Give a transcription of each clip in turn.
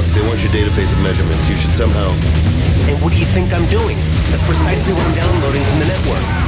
look, they want your database of measurements. You should somehow... And what do you think I'm doing? That's precisely what I'm downloading from the network.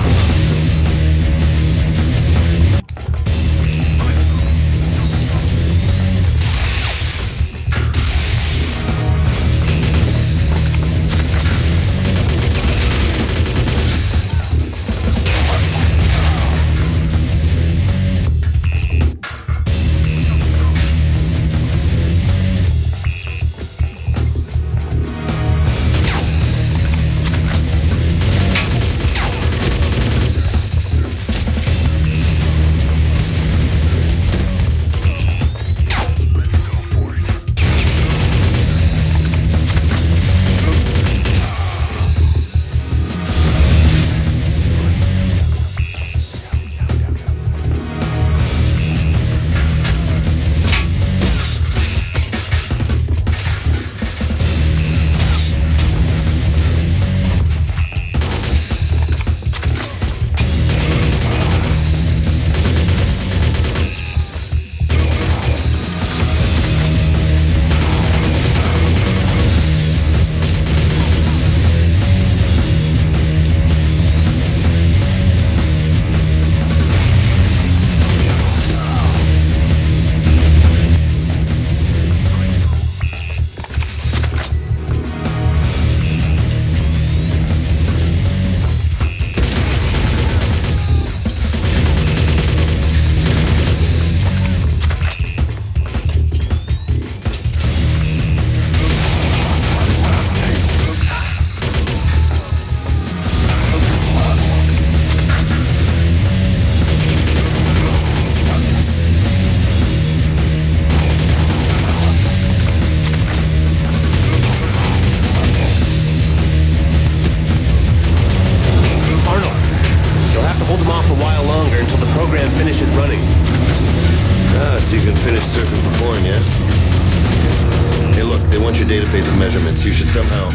You should somehow...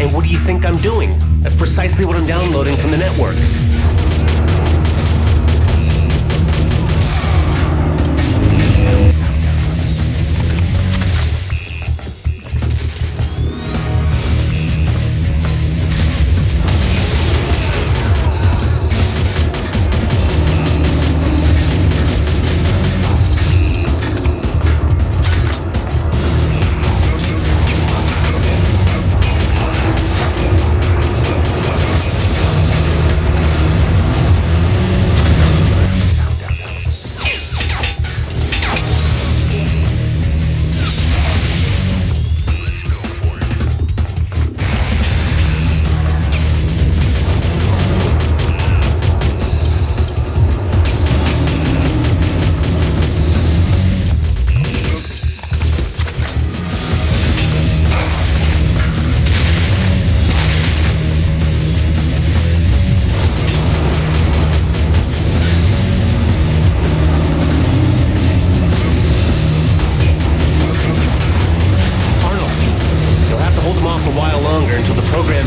And what do you think I'm doing? That's precisely what I'm downloading from the network.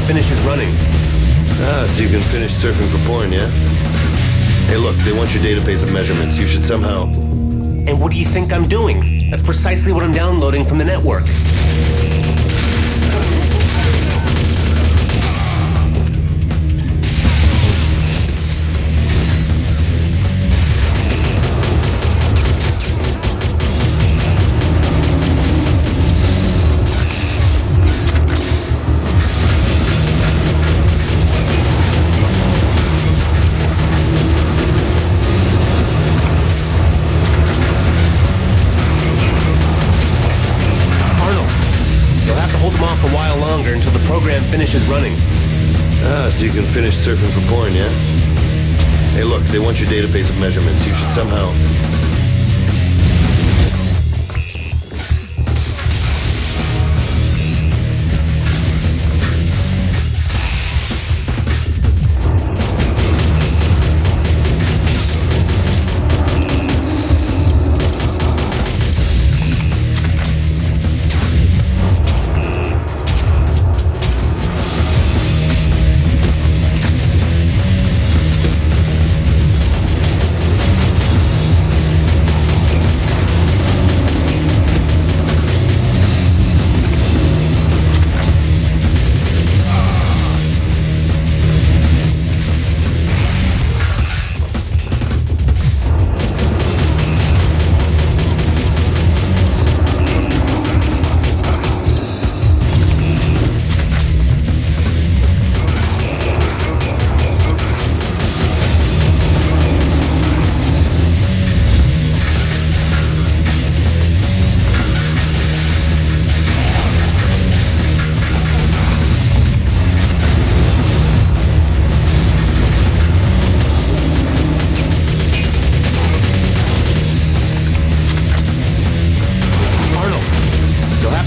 Finishes running. So you can finish surfing for porn, yeah? Hey, look, they want your database of measurements. You should somehow... And what do you think I'm doing? That's precisely what I'm downloading from the network. Finishes running. So you can finish surfing for porn, yeah? Hey, look, they want your database of measurements. You should somehow...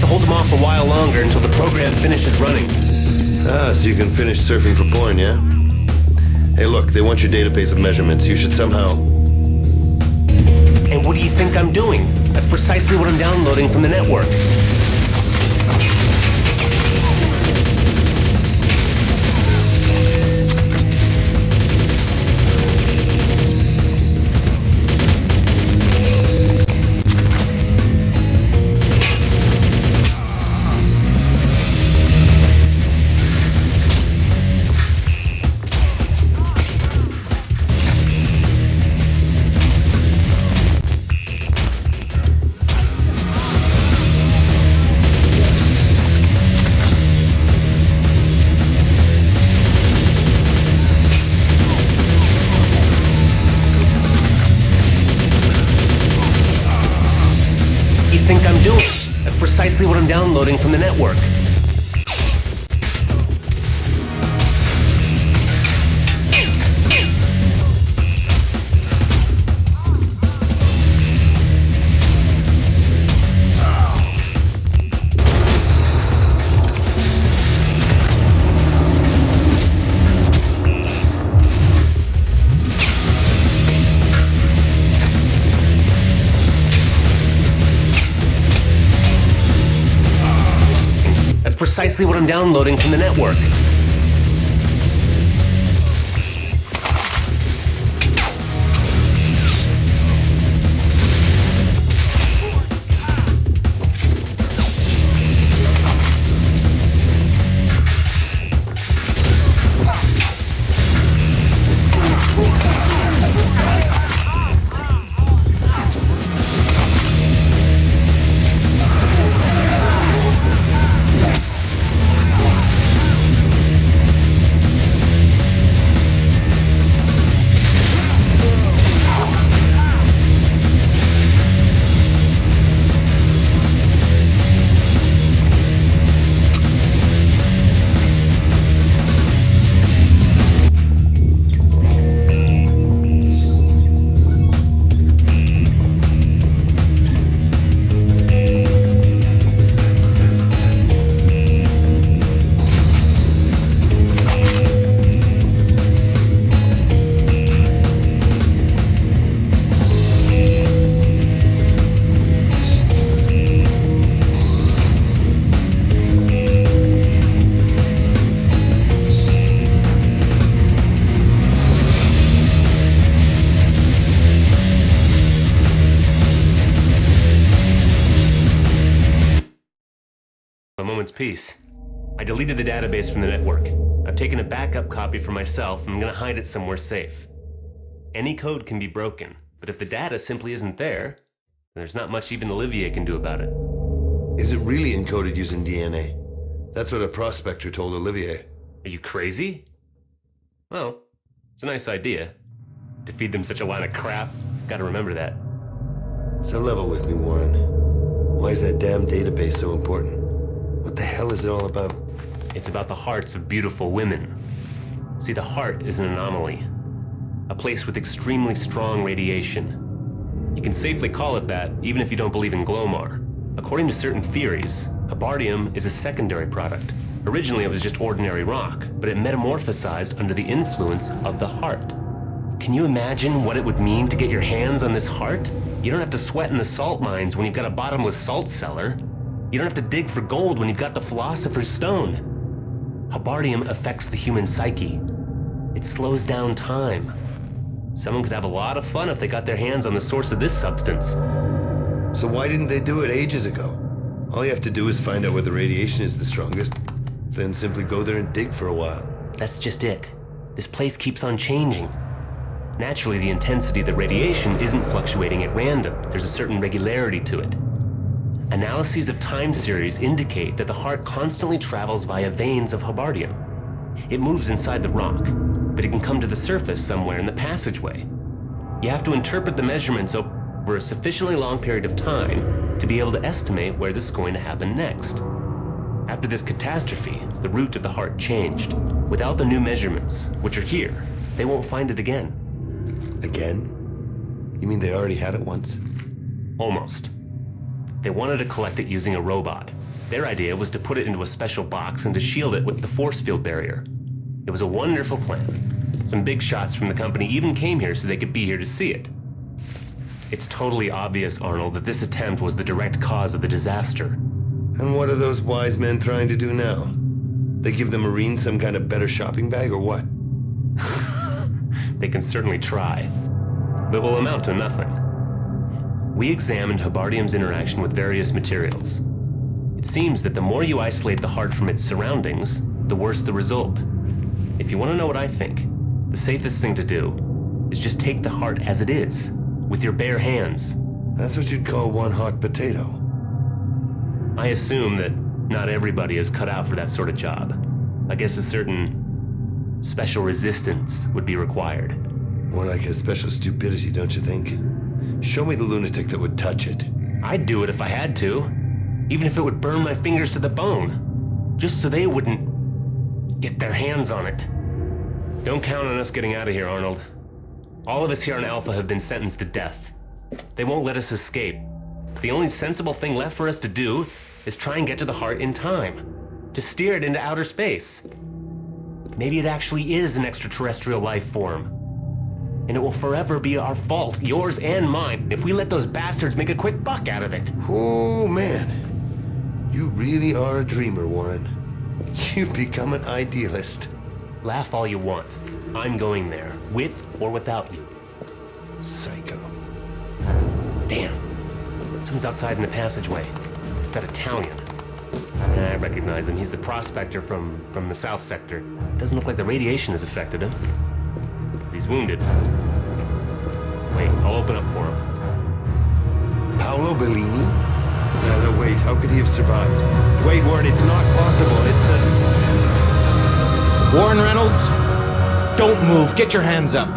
to hold them off a while longer until the program finishes running. Ah, so you can finish surfing for porn, yeah? Hey, look, they want your database of measurements. You should somehow... And what do you think I'm doing? That's precisely what I'm downloading from the network. Think I'm doing? That's precisely what I'm downloading from the network. Precisely what I'm downloading from the network. Peace. I deleted the database from the network. I've taken a backup copy for myself and I'm gonna hide it somewhere safe. Any code can be broken, but if the data simply isn't there, then there's not much even Olivier can do about it. Is it really encoded using DNA? That's what a prospector told Olivier. Are you crazy? Well, it's a nice idea. To feed them such a lot of crap, gotta remember that. So level with me, Warren. Why is that damn database so important? What the hell is it all about? It's about the hearts of beautiful women. See, the heart is an anomaly. A place with extremely strong radiation. You can safely call it that, even if you don't believe in Glomar. According to certain theories, Habardium is a secondary product. Originally it was just ordinary rock, but it metamorphosized under the influence of the heart. Can you imagine what it would mean to get your hands on this heart? You don't have to sweat in the salt mines when you've got a bottomless salt cellar. You don't have to dig for gold when you've got the Philosopher's Stone. Habardium affects the human psyche. It slows down time. Someone could have a lot of fun if they got their hands on the source of this substance. So why didn't they do it ages ago? All you have to do is find out where the radiation is the strongest, then simply go there and dig for a while. That's just it. This place keeps on changing. Naturally, the intensity of the radiation isn't fluctuating at random. There's a certain regularity to it. Analyses of time series indicate that the heart constantly travels via veins of Habardium. It moves inside the rock, but it can come to the surface somewhere in the passageway. You have to interpret the measurements over a sufficiently long period of time to be able to estimate where this is going to happen next. After this catastrophe, the route of the heart changed. Without the new measurements, which are here, they won't find it again. Again? You mean they already had it once? Almost. They wanted to collect it using a robot. Their idea was to put it into a special box and to shield it with the force field barrier. It was a wonderful plan. Some big shots from the company even came here so they could be here to see it. It's totally obvious, Arnold, that this attempt was the direct cause of the disaster. And what are those wise men trying to do now? They give the Marines some kind of better shopping bag or what? They can certainly try, but will amount to nothing. We examined Habardium's interaction with various materials. It seems that the more you isolate the heart from its surroundings, the worse the result. If you want to know what I think, the safest thing to do is just take the heart as it is, with your bare hands. That's what you'd call one hot potato. I assume that not everybody is cut out for that sort of job. I guess a certain special resistance would be required. More like a special stupidity, don't you think? Show me the lunatic that would touch it. I'd do it if I had to, even if it would burn my fingers to the bone, just so they wouldn't get their hands on it. Don't count on us getting out of here, Arnold. All of us here on Alpha have been sentenced to death. They won't let us escape. The only sensible thing left for us to do is try and get to the heart in time, to steer it into outer space. Maybe it actually is an extraterrestrial life form. And it will forever be our fault, yours and mine, if we let those bastards make a quick buck out of it. Oh, man. You really are a dreamer, Warren. You've become an idealist. Laugh all you want. I'm going there, with or without you. Psycho. Damn. Someone's outside in the passageway. It's that Italian. Yeah, I recognize him. He's the prospector from the south sector. Doesn't look like the radiation has affected him. But he's wounded. Wait, I'll open up for him. Paolo Bellini? No, wait, how could he have survived? Wait, Warren, it's not possible. It's Warren Reynolds, don't move. Get your hands up.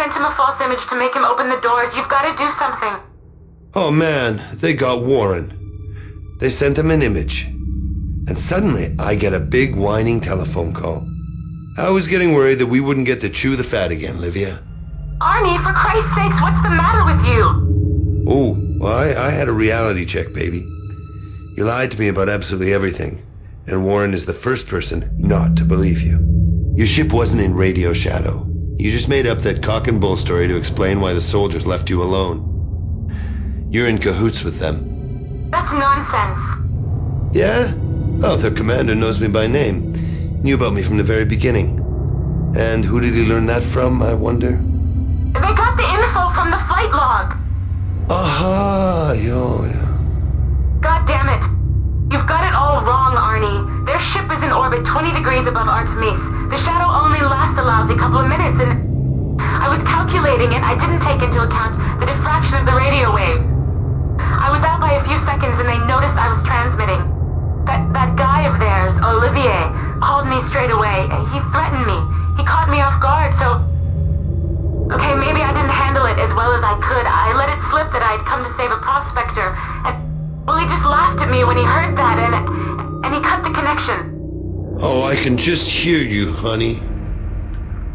sent him a false image to make him open the doors. You've got to do something. Oh man, they got Warren. They sent him an image. And suddenly, I get a big whining telephone call. I was getting worried that we wouldn't get to chew the fat again, Livia. Arnie, for Christ's sakes, what's the matter with you? Oh, well, I had a reality check, baby. You lied to me about absolutely everything, and Warren is the first person not to believe you. Your ship wasn't in radio shadow. You just made up that cock and bull story to explain why the soldiers left you alone. You're in cahoots with them. That's nonsense. Yeah? Oh, their commander knows me by name. Knew about me from the very beginning. And who did he learn that from, I wonder? They got the info from the flight log. Aha, yeah. God damn it. You've got it all wrong, Arnie. Their ship is in orbit 20 degrees above Artemis. The shadow only lasts a lousy couple of minutes, and I was calculating it. I didn't take into account the diffraction of the radio waves. I was out by a few seconds, and they noticed I was transmitting. That guy of theirs, Olivier, called me straight away. He threatened me. He caught me off guard, so... Okay, maybe I didn't handle it as well as I could. I let it slip that I'd come to save a prospector, and... Well, he just laughed at me when he heard that, and he cut the connection. Oh, I can just hear you, honey.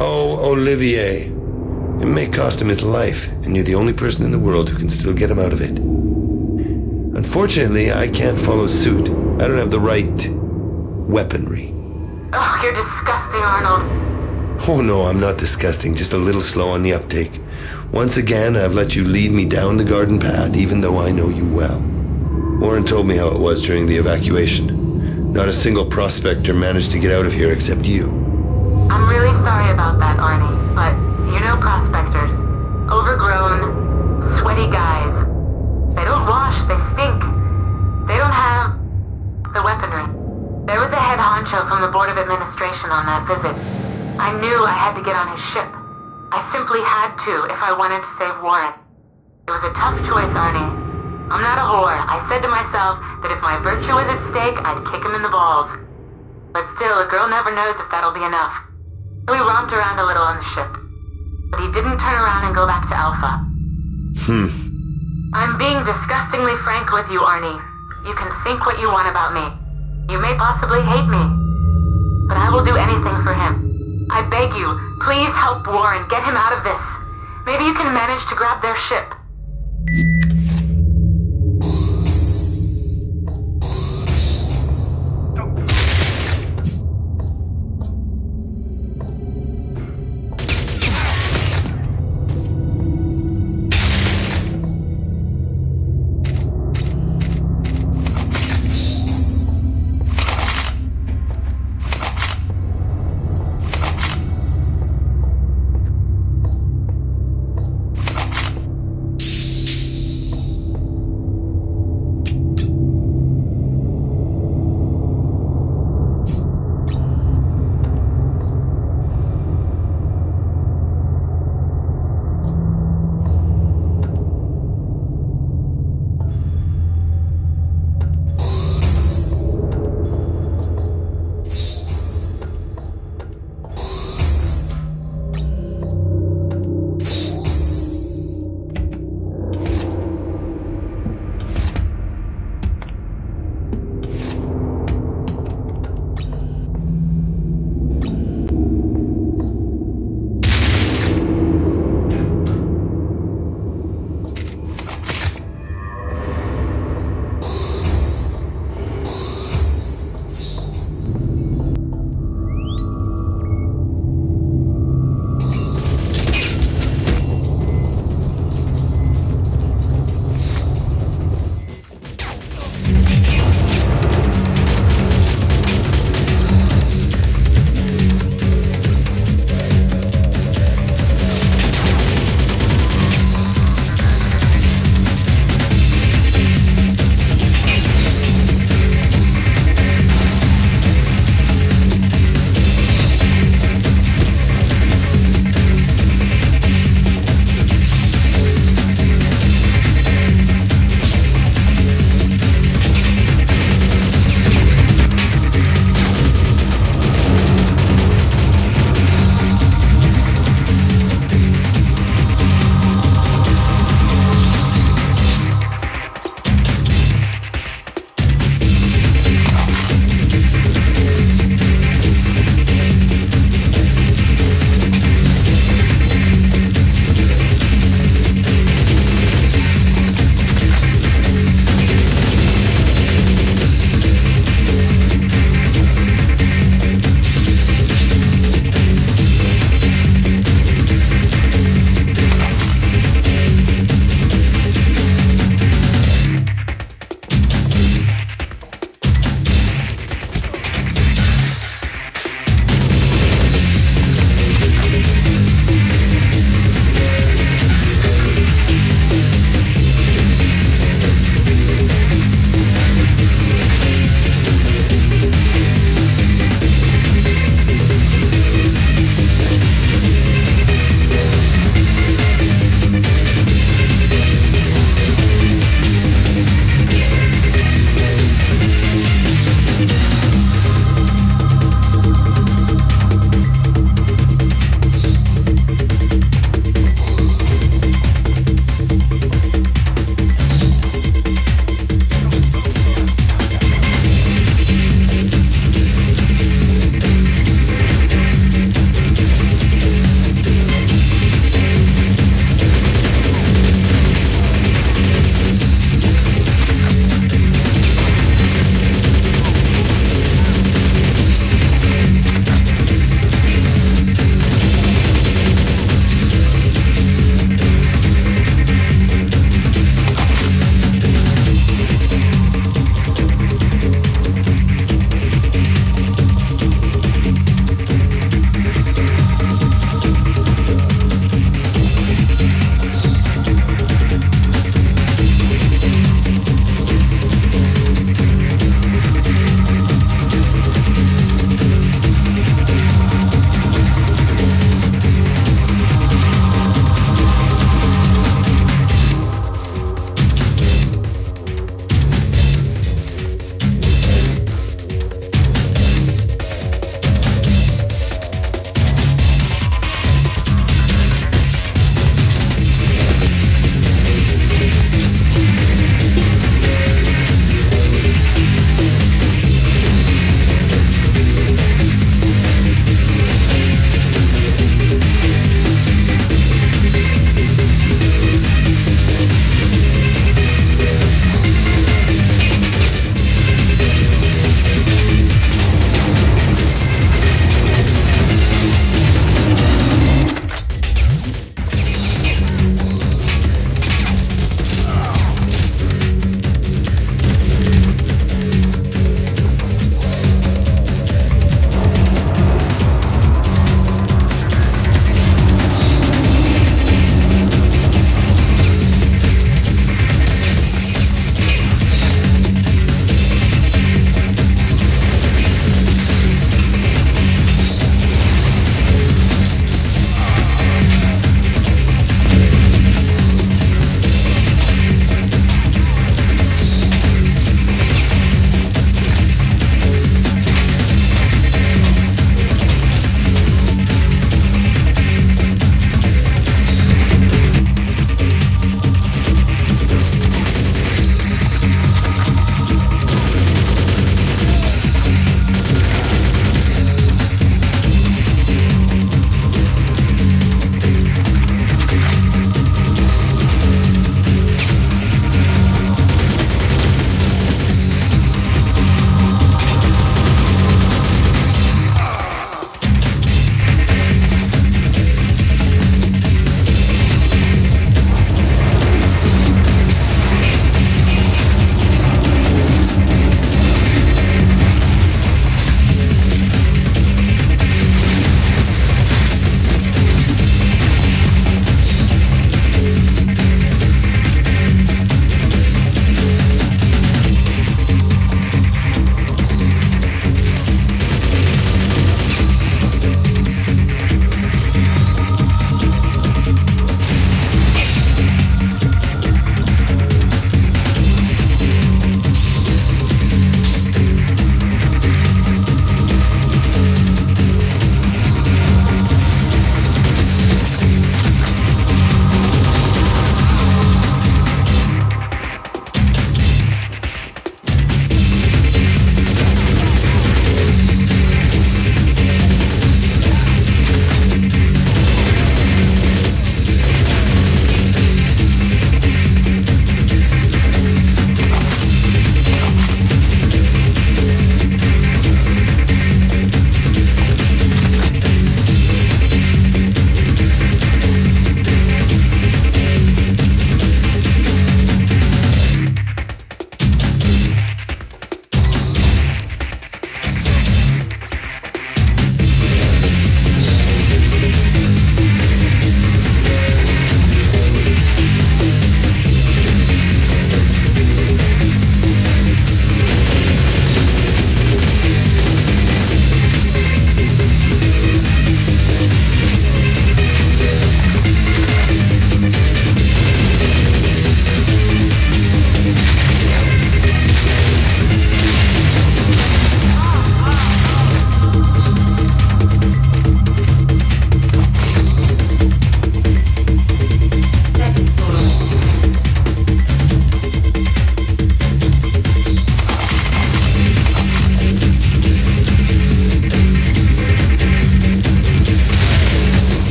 Oh, Olivier. It may cost him his life, and you're the only person in the world who can still get him out of it. Unfortunately, I can't follow suit. I don't have the right weaponry. Oh, you're disgusting, Arnold. Oh no, I'm not disgusting, just a little slow on the uptake. Once again, I've let you lead me down the garden path, even though I know you well. Warren told me how it was during the evacuation. Not a single prospector managed to get out of here except you. I'm really sorry about that, Arnie, but you know prospectors. Overgrown, sweaty guys. They don't wash, they stink. They don't have the weaponry. There was a head honcho from the Board of Administration on that visit. I knew I had to get on his ship. I simply had to if I wanted to save Warren. It was a tough choice, Arnie. I'm not a whore. I said to myself that if my virtue was at stake, I'd kick him in the balls. But still, a girl never knows if that'll be enough. We romped around a little on the ship. But he didn't turn around and go back to Alpha. I'm being disgustingly frank with you, Arnie. You can think what you want about me. You may possibly hate me. But I will do anything for him. I beg you, please help Warren, get him out of this. Maybe you can manage to grab their ship.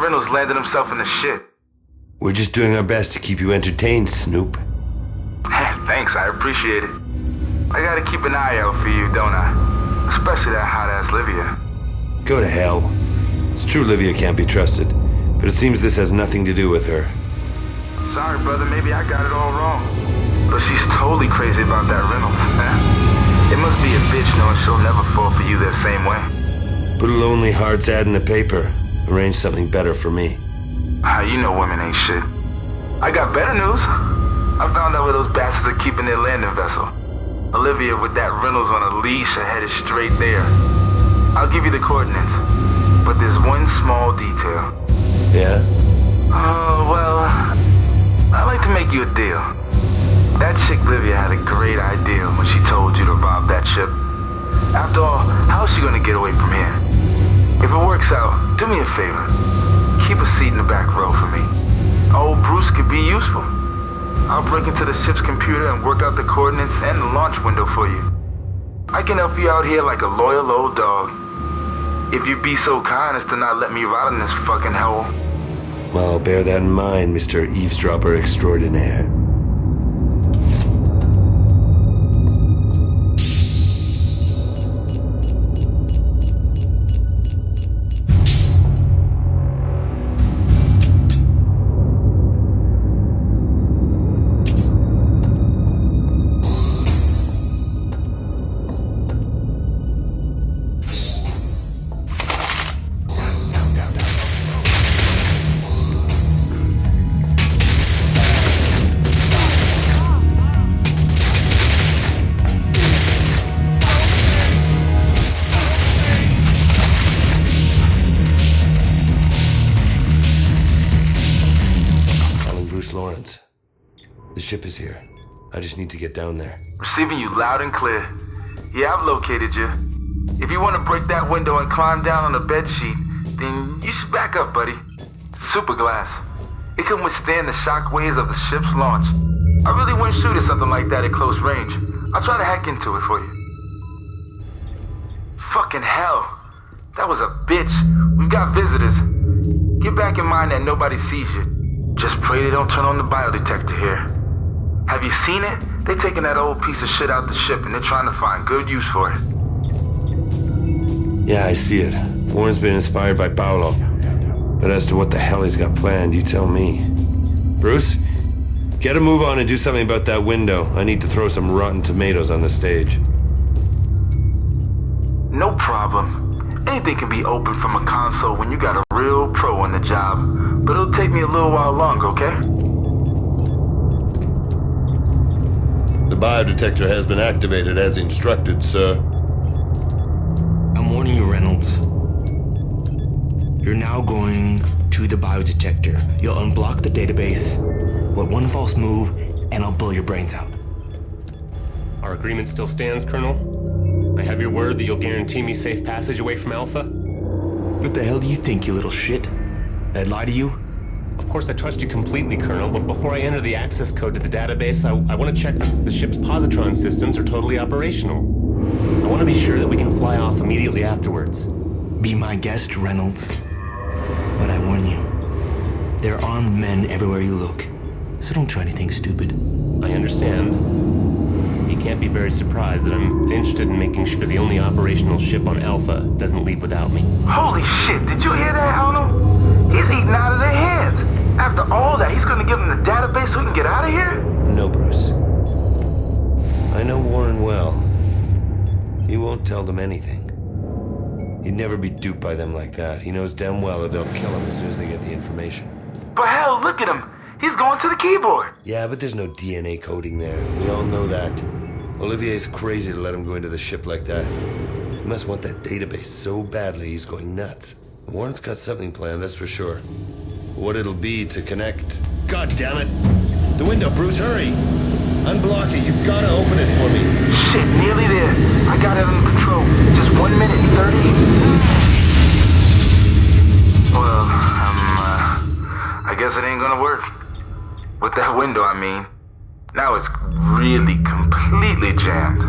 Reynolds landed himself in the shit. We're just doing our best to keep you entertained, Snoop. Thanks, I appreciate it. I gotta keep an eye out for you, don't I? Especially that hot-ass Livia. Go to hell. It's true Livia can't be trusted, but it seems this has nothing to do with her. Sorry, brother, maybe I got it all wrong. But she's totally crazy about that Reynolds, huh? It must be a bitch knowing she'll never fall for you that same way. Put a lonely heart's ad in the paper. Arrange something better for me. You know women ain't shit. I got better news. I found out where those bastards are keeping their landing vessel. Olivia with that Reynolds on a leash are headed straight there. I'll give you the coordinates, but there's one small detail. Yeah? Oh, well, I'd like to make you a deal. That chick Livia had a great idea when she told you to rob that ship. After all, how is she gonna get away from here? If it works out, do me a favor. Keep a seat in the back row for me. Old Bruce could be useful. I'll break into the ship's computer and work out the coordinates and the launch window for you. I can help you out here like a loyal old dog. If you'd be so kind as to not let me rot in this fucking hole. Well, bear that in mind, Mr. Eavesdropper Extraordinaire. The ship is here. I just need to get down there. Receiving you loud and clear. Yeah, I've located you. If you want to break that window and climb down on the bed sheet, then you should back up, buddy. Super glass. It can withstand the shock waves of the ship's launch. I really wouldn't shoot at something like that at close range. I'll try to hack into it for you. Fucking hell. That was a bitch. We've got visitors. Get back in mind that nobody sees you. Just pray they don't turn on the biodetector here. Have you seen it? They're taking that old piece of shit out the ship and they're trying to find good use for it. Yeah, I see it. Warren's been inspired by Paolo. But as to what the hell he's got planned, you tell me. Bruce, get a move on and do something about that window. I need to throw some rotten tomatoes on the stage. No problem. Anything can be opened from a console when you got a real pro on the job. But it'll take me a little while longer, okay? The biodetector has been activated as instructed, sir. I'm warning you, Reynolds. You're now going to the biodetector. You'll unblock the database with one false move, and I'll blow your brains out. Our agreement still stands, Colonel? I have your word that you'll guarantee me safe passage away from Alpha? What the hell do you think, you little shit? I'd lie to you? Of course I trust you completely, Colonel, but before I enter the access code to the database, I want to check that the ship's positron systems are totally operational. I want to be sure that we can fly off immediately afterwards. Be my guest, Reynolds. But I warn you, there are armed men everywhere you look, so don't try anything stupid. I understand. You can't be very surprised that I'm interested in making sure the only operational ship on Alpha doesn't leave without me. Holy shit, did you hear that, Arnold? He's eating out of their hands. After all that, he's gonna give them the database so we can get out of here? No, Bruce. I know Warren well. He won't tell them anything. He'd never be duped by them like that. He knows damn well that they'll kill him as soon as they get the information. But hell, look at him. He's going to the keyboard. Yeah, but there's no DNA coding there. We all know that. Olivier's crazy to let him go into the ship like that. He must want that database so badly he's going nuts. Warren's got something planned, that's for sure. What it'll be to connect... God damn it! The window, Bruce, hurry! Unblock it, you've gotta open it for me. Shit, nearly there. I got it under control. Just 1 minute and 30. Well, I guess it ain't gonna work. With that window, I mean. Now it's really completely jammed.